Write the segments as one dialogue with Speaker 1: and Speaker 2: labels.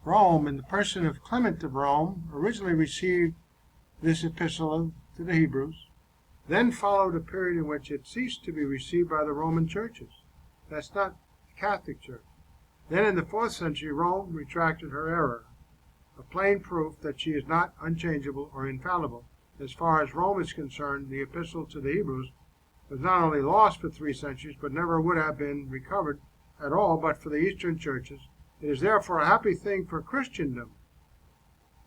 Speaker 1: Rome, in the person of Clement of Rome, originally received this epistle to the Hebrews. Then followed a period in which it ceased to be received by the Roman churches. That's not the Catholic Church. Then in the 4th century, Rome retracted her error, a plain proof that she is not unchangeable or infallible. As far as Rome is concerned, the epistle to the Hebrews was not only lost for 3 centuries, but never would have been recovered at all but for the Eastern churches. It is therefore a happy thing for Christendom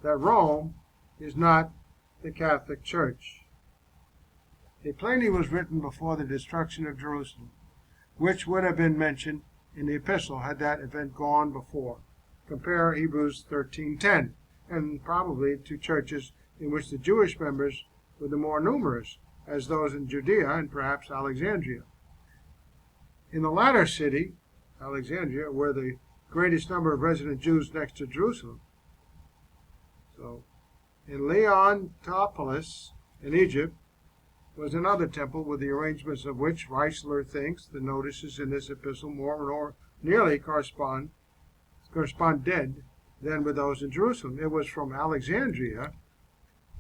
Speaker 1: that Rome is not the Catholic Church. It plainly was written before the destruction of Jerusalem, which would have been mentioned in the epistle had that event gone before. Compare Hebrews 13:10, and probably to churches in which the Jewish members were the more numerous, as those in Judea and perhaps Alexandria. In the latter city, Alexandria, were the greatest number of resident Jews next to Jerusalem. So, in Leontopolis, in Egypt, was another temple with the arrangements of which WIESELER thinks the notices in this epistle more nearly corresponded than with those in Jerusalem. It was from Alexandria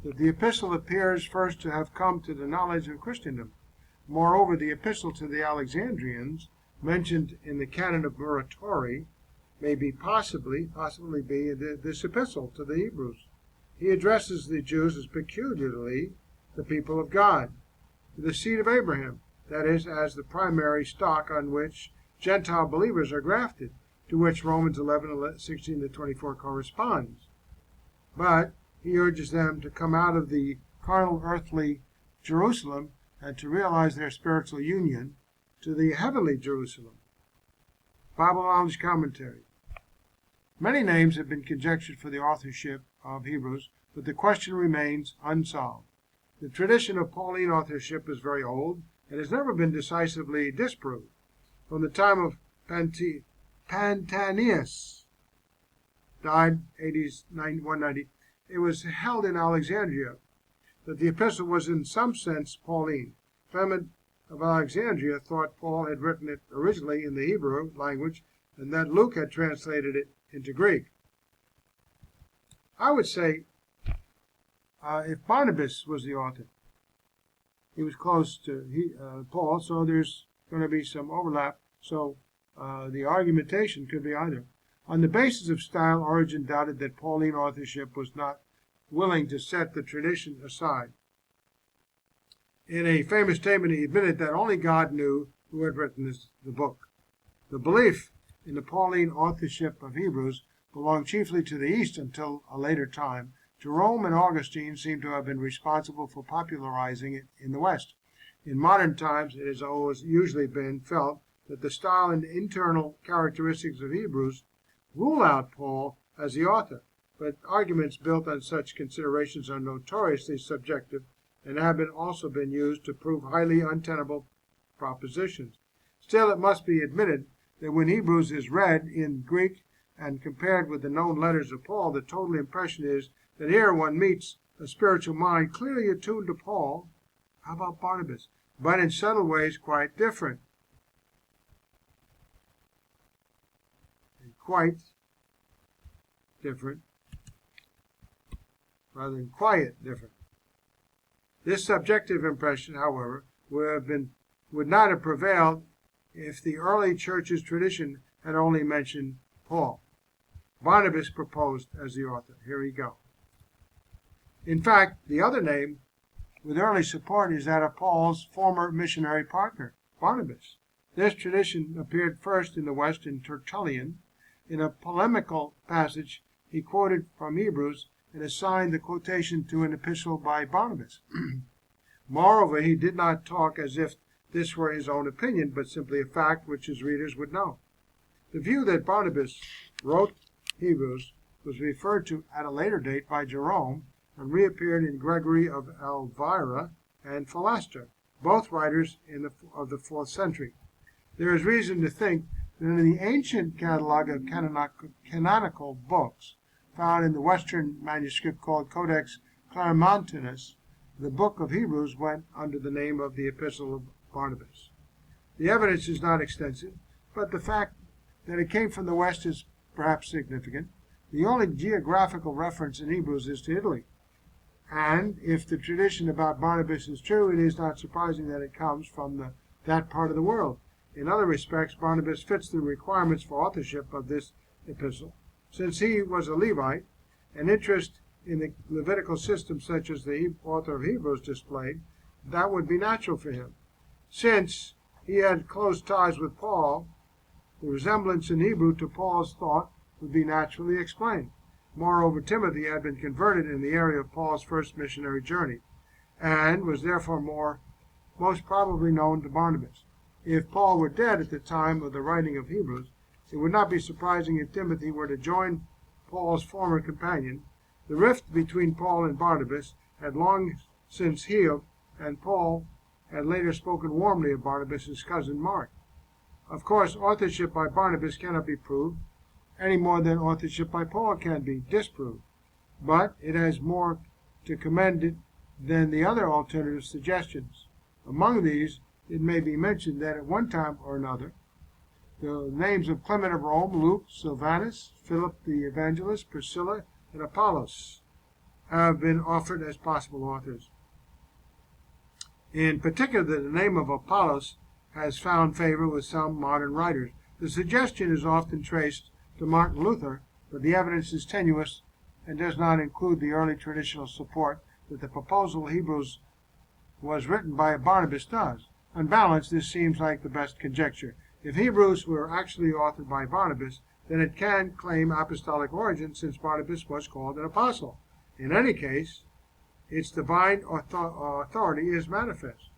Speaker 1: that the epistle appears first to have come to the knowledge of Christendom. Moreover, the epistle to the Alexandrians, mentioned in the Canon of Muratori, may be possibly be this epistle to the Hebrews. He addresses the Jews as peculiarly the people of God, the seed of Abraham, that is, as the primary stock on which Gentile believers are grafted, to which Romans 11:16-24 corresponds. But he urges them to come out of the carnal earthly Jerusalem and to realize their spiritual union to the heavenly Jerusalem. Bible Knowledge Commentary. Many names have been conjectured for the authorship of Hebrews, but the question remains unsolved. The tradition of Pauline authorship is very old and has never been decisively disproved. From the time of Pantanius, died AD 190, it was held in Alexandria that the epistle was in some sense Pauline. Clement of Alexandria thought Paul had written it originally in the Hebrew language and that Luke had translated it into Greek. I would say if Barnabas was the author, he was close to Paul, so there's going to be some overlap. So the argumentation could be either. On the basis of style, Origen doubted that Pauline authorship was not willing to set the tradition aside. In a famous statement, he admitted that only God knew who had written the book. The belief in the Pauline authorship of Hebrews belonged chiefly to the East until a later time. Jerome and Augustine seem to have been responsible for popularizing it in the West. In modern times, it has always usually been felt that the style and internal characteristics of Hebrews rule out Paul as the author, but arguments built on such considerations are notoriously subjective and have also been used to prove highly untenable propositions. Still, it must be admitted that when Hebrews is read in Greek and compared with the known letters of Paul, the total impression is that here one meets a spiritual mind clearly attuned to Paul. How about Barnabas? But in subtle ways quite different. Quite different, rather than quiet different. This subjective impression, however, would not have prevailed if the early church's tradition had only mentioned Paul. Barnabas proposed as the author. Here we go. In fact, the other name with early support is that of Paul's former missionary partner, Barnabas. This tradition appeared first in the West in Tertullian. In a polemical passage, he quoted from Hebrews and assigned the quotation to an epistle by Barnabas. Moreover, he did not talk as if this were his own opinion, but simply a fact which his readers would know. The view that Barnabas wrote Hebrews was referred to at a later date by Jerome and reappeared in Gregory of Elvira and Philaster, both writers of the 4th century. There is reason to think that in the ancient catalog of canonical books found in the Western manuscript called Codex Clarimontanus, the book of Hebrews went under the name of the Epistle of Barnabas. The evidence is not extensive, but the fact that it came from the West is perhaps significant. The only geographical reference in Hebrews is to Italy. And if the tradition about Barnabas is true, it is not surprising that it comes from that part of the world. In other respects, Barnabas fits the requirements for authorship of this epistle. Since he was a Levite, an interest in the Levitical system such as the author of Hebrews displayed, that would be natural for him. Since he had close ties with Paul, the resemblance in Hebrew to Paul's thought would be naturally explained. Moreover, Timothy had been converted in the area of Paul's first missionary journey, and was therefore most probably known to Barnabas. If Paul were dead at the time of the writing of Hebrews, it would not be surprising if Timothy were to join Paul's former companion. The rift between Paul and Barnabas had long since healed, and Paul had later spoken warmly of Barnabas' cousin Mark. Of course, authorship by Barnabas cannot be proved, any more than authorship by Paul can be disproved, but it has more to commend it than the other alternative suggestions. Among these, it may be mentioned that at one time or another, the names of Clement of Rome, Luke, Silvanus, Philip the Evangelist, Priscilla, and Apollos have been offered as possible authors. In particular, the name of Apollos has found favor with some modern writers. The suggestion is often traced to Martin Luther, but the evidence is tenuous and does not include the early traditional support that the proposal Hebrews was written by Barnabas does. On balance, this seems like the best conjecture. If Hebrews were actually authored by Barnabas, then it can claim apostolic origin, since Barnabas was called an apostle. In any case, its divine authority is manifest.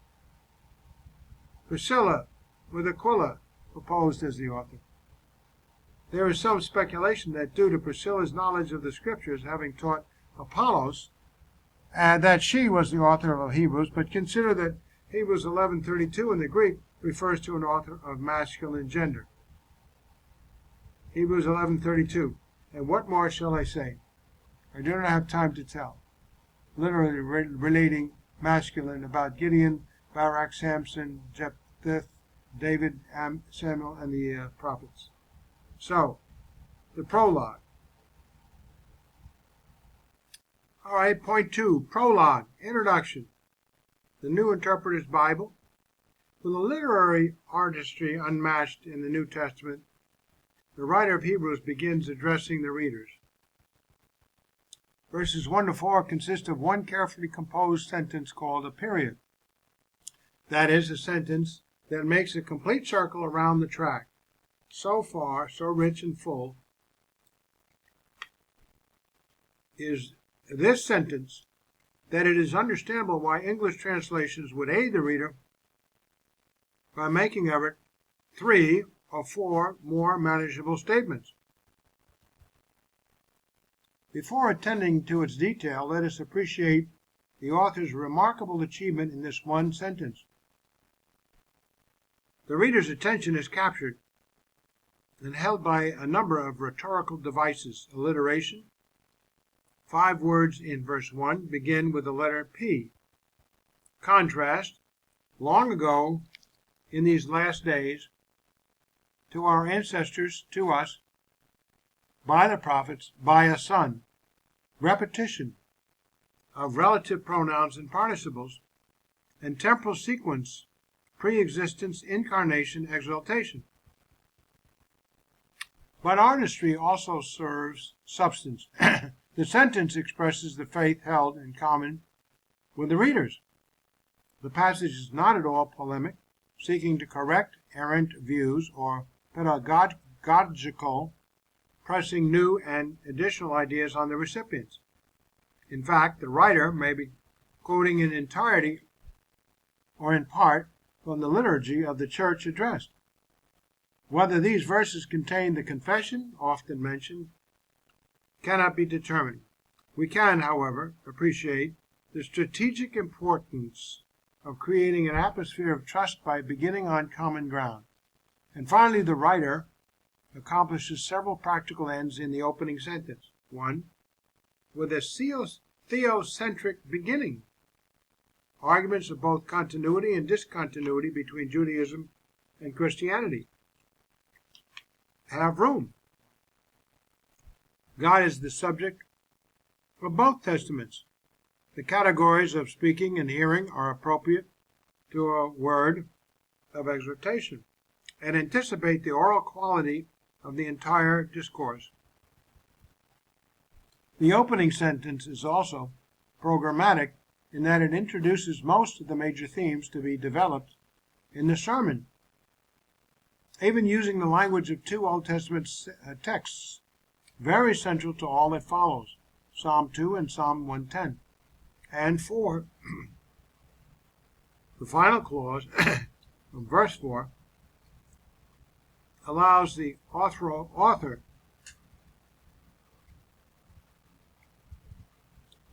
Speaker 1: Priscilla, with Aquila, proposed as the author. There is some speculation that due to Priscilla's knowledge of the Scriptures, having taught Apollos, that she was the author of Hebrews, but consider that Hebrews 11:32 in the Greek refers to an author of masculine gender. Hebrews 11:32. And what more shall I say? I do not have time to tell. Literally relating masculine about Gideon, Barak, Samson, Jephthah, David, Samuel, and the prophets. So, the prologue. All right, point 2, prologue, introduction. The New Interpreter's Bible. With a literary artistry unmatched in the New Testament, the writer of Hebrews begins addressing the readers. Verses 1 to 4 consist of one carefully composed sentence called a period. That is, a sentence that makes a complete circle around the tract. So far, so rich and full is this sentence that it is understandable why English translations would aid the reader by making of it 3 or 4 more manageable statements. Before attending to its detail, let us appreciate the author's remarkable achievement in this one sentence. The reader's attention is captured and held by a number of rhetorical devices. Alliteration. 5 words in verse 1 begin with the letter P. Contrast. Long ago, in these last days, to our ancestors, to us, by the prophets, by a son. Repetition of relative pronouns and participles, and temporal sequence, pre-existence, incarnation, exaltation. But artistry also serves substance. The sentence expresses the faith held in common with the readers. The passage is not at all polemic, seeking to correct errant views or pedagogical, pressing new and additional ideas on the recipients. In fact, the writer may be quoting in entirety or in part from the liturgy of the church addressed. Whether these verses contain the confession often mentioned cannot be determined. We can, however, appreciate the strategic importance of creating an atmosphere of trust by beginning on common ground. And finally, the writer accomplishes several practical ends in the opening sentence. 1. With a theocentric beginning. Arguments of both continuity and discontinuity between Judaism and Christianity have room. God is the subject of both testaments. The categories of speaking and hearing are appropriate to a word of exhortation and anticipate the oral quality of the entire discourse. The opening sentence is also programmatic in that it introduces most of the major themes to be developed in the sermon, even using the language of two Old Testament texts, very central to all that follows, Psalm 2 and Psalm 110. And 4, the final clause of verse 4, allows the author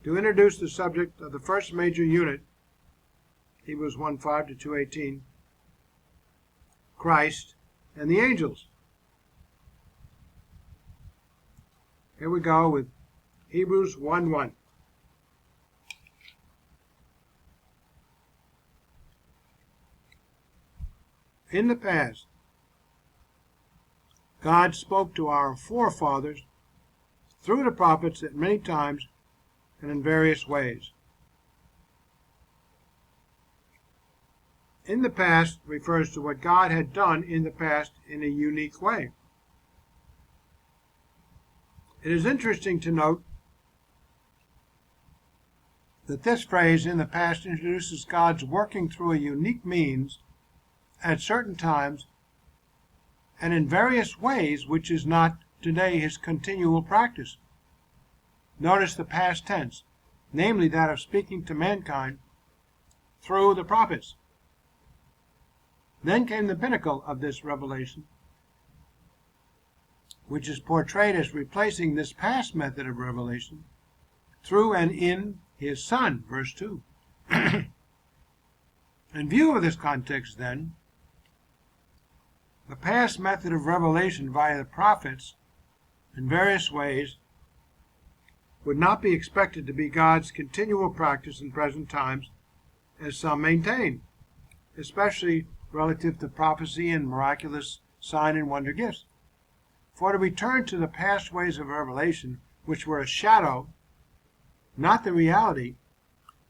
Speaker 1: to introduce the subject of the first major unit, Hebrews 1:5 to 2:18, Christ and the angels. Here we go with Hebrews 1:1. In the past, God spoke to our forefathers through the prophets at many times and in various ways. In the past refers to what God had done in the past in a unique way. It is interesting to note that this phrase, in the past, introduces God's working through a unique means at certain times and in various ways, which is not today his continual practice. Notice the past tense, namely that of speaking to mankind through the prophets. Then came the pinnacle of this revelation, which is portrayed as replacing this past method of revelation through and in his Son, verse 2. In view of this context, then, the past method of revelation via the prophets in various ways would not be expected to be God's continual practice in present times, as some maintain, especially relative to prophecy and miraculous sign and wonder gifts. For to return to the past ways of revelation, which were a shadow, not the reality,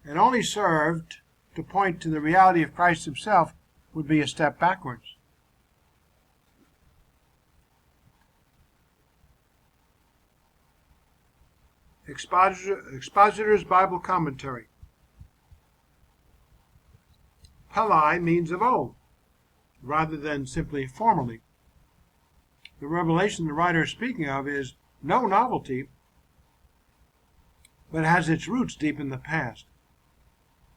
Speaker 1: and only served to point to the reality of Christ himself, would be a step backwards. Expositor's Bible Commentary. Peli means of old, rather than simply formerly. The revelation the writer is speaking of is no novelty, but has its roots deep in the past.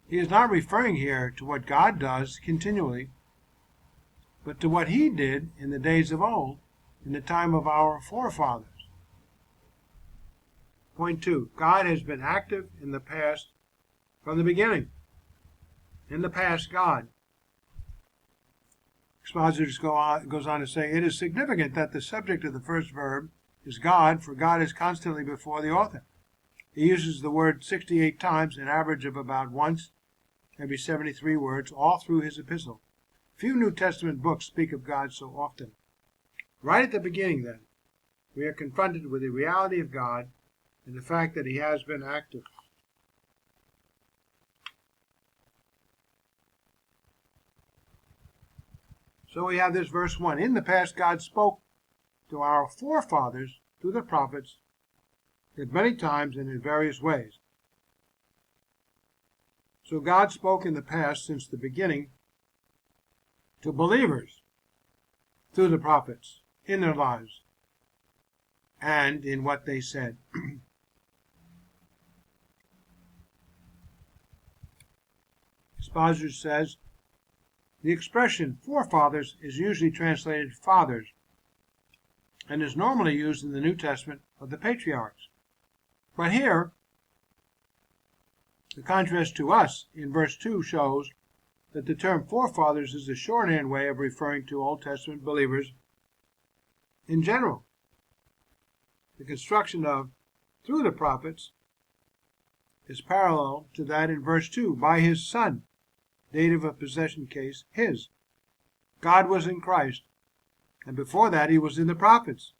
Speaker 1: He is not referring here to what God does continually, but to what he did in the days of old, in the time of our forefathers. Point 2. God has been active in the past from the beginning. In the past, God. Expositor goes on to say, it is significant that the subject of the first verb is God, for God is constantly before the author. He uses the word 68 times, an average of about once every 73 words, all through his epistle. Few New Testament books speak of God so often. Right at the beginning, then, we are confronted with the reality of God and the fact that he has been active. So we have this verse 1. In the past, God spoke to our forefathers through the prophets at many times and in various ways. So God spoke in the past, since the beginning, to believers through the prophets in their lives and in what they said. Expositor says, the expression forefathers is usually translated fathers and is normally used in the New Testament of the patriarchs. But here, the contrast to us in verse 2 shows that the term forefathers is a shorthand way of referring to Old Testament believers in general. The construction of through the prophets is parallel to that in verse 2, by his Son, dative of possession case, his. God was in Christ, and before that he was in the prophets.